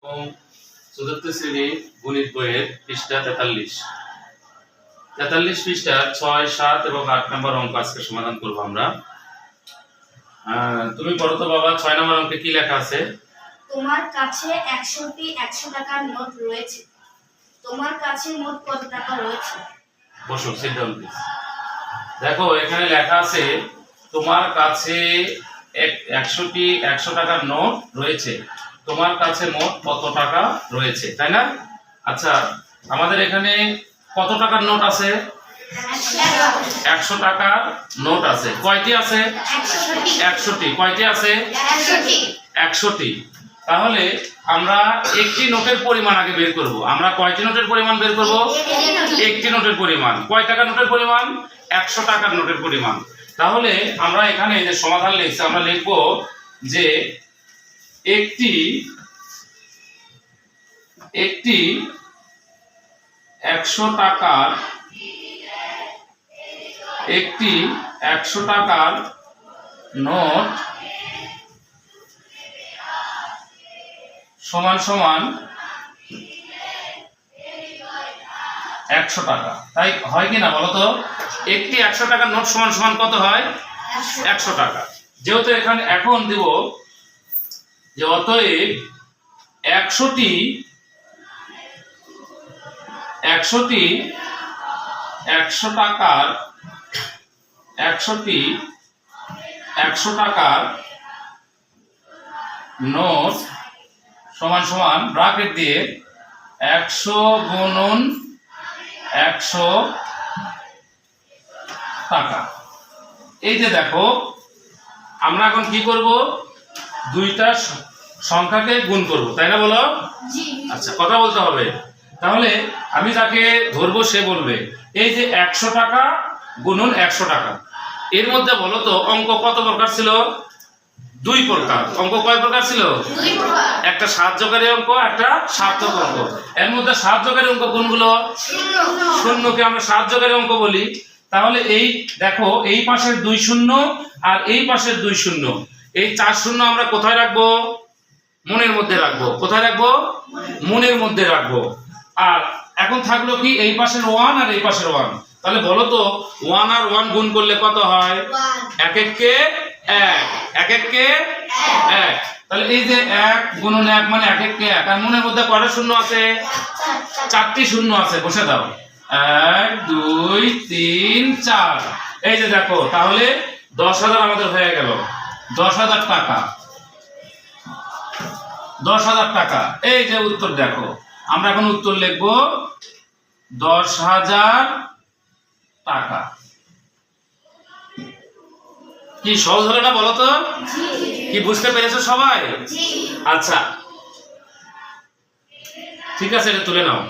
চতুর্থ শ্রেণী গণিত বইয়ের পৃষ্ঠা 43 পৃষ্ঠা 6, 7 এবং 8 নম্বর অঙ্ক আজকে সমাধান করব আমরা। তুমি পড়ো তো বাবা। 6 নম্বর অঙ্কে কি লেখা আছে? তোমার কাছে 100টি 100 টাকার নোট রয়েছে। তোমার কাছে মোট কত টাকা রয়েছে? বসো, সিট ডাউন প্লিজ। দেখো এখানে লেখা আছে তোমার কাছে 100টি 100 টাকার নোট রয়েছে। তোমার কাছে মোট কত টাকা রয়েছে, তাই না? আচ্ছা, আমাদের এখানে কত টাকার নোট আছে? 100 টাকার নোট আছে। কয়টি আছে? 100টি। কয়টি আছে? 100টি। তাহলে আমরা একটি নোটের পরিমাণ আগে বের করব। আমরা কয়টি নোটের পরিমাণ বের করব? একটি নোটের পরিমাণ। কয় টাকার নোটের পরিমাণ? 100 টাকার নোটের পরিমাণ। তাহলে আমরা এখানে যে সমাধান লিখছি, আমরা লিখব যে একটি 100 টাকার নোট সমান সমান 100 টাকা। তাই হয় কি না বলো তো? একটি 100 টাকার নোট সমান সমান কত হয়? 100 টাকা। যেহেতু এখানে এখন দিব যে অতএব 100টি 100 টাকার নোট সমান সমান ব্র্যাকেট দিয়ে 100 গুণন 100 টাকা। এই যে দেখো, আমরা এখন কি করব? দুইটা সংখ্যাকে গুণ করব, তাই না বলো? আচ্ছা, কথা বলতে হবে। তাহলে আমি যাকে ধরবো সে বলবে এই যে 100 টাকা গুণন 100 টাকা। এর মধ্যে বলো তো অঙ্ক কত প্রকার ছিল? 2 প্রকার। অঙ্ক কয় প্রকার ছিল? 2 প্রকার। একটা সাহায্যকারী অঙ্ক, একটা সার্থক অঙ্ক। এর মধ্যে সাহায্যকারী অঙ্ক কোনগুলো? শূন্যকে আমরা সাহায্যকারী অঙ্ক বলি। তাহলে এই দেখো, এই পাশের 2 শূন্য আর এই পাশের 2 শূন্য, এই 4 শূন্য আমরা কোথায় রাখবো? মনের মধ্যে রাখবো। কোথায় রাখবো? মনের মধ্যে রাখবো। আর এখন থাকলো কি? এই পাশের 1 আর এই পাশের 1। তাহলে বলো তো 1 আর 1 গুণ করলে কত হয়? 1 1 1 1 তাহলে এই যে 1 গুণন 1 মানে 1 1 1। আর মনের মধ্যে কয়টা শূন্য আছে? 4টি শূন্য আছে। বসে দাও। 1 2 3 4। এই যে দেখো, তাহলে 10,000 আমাদের হয়ে গেল। 10,000 টাকা। 10,000 টাকা। এই যে উত্তর দেখো, আমরা এখন উত্তর লিখব 10,000 টাকা। কি সহজ হলো না বলো তো? কি বুঝতে পেরেছো সবাই? আচ্ছা, ঠিক আছে, এটা তুলে নাও।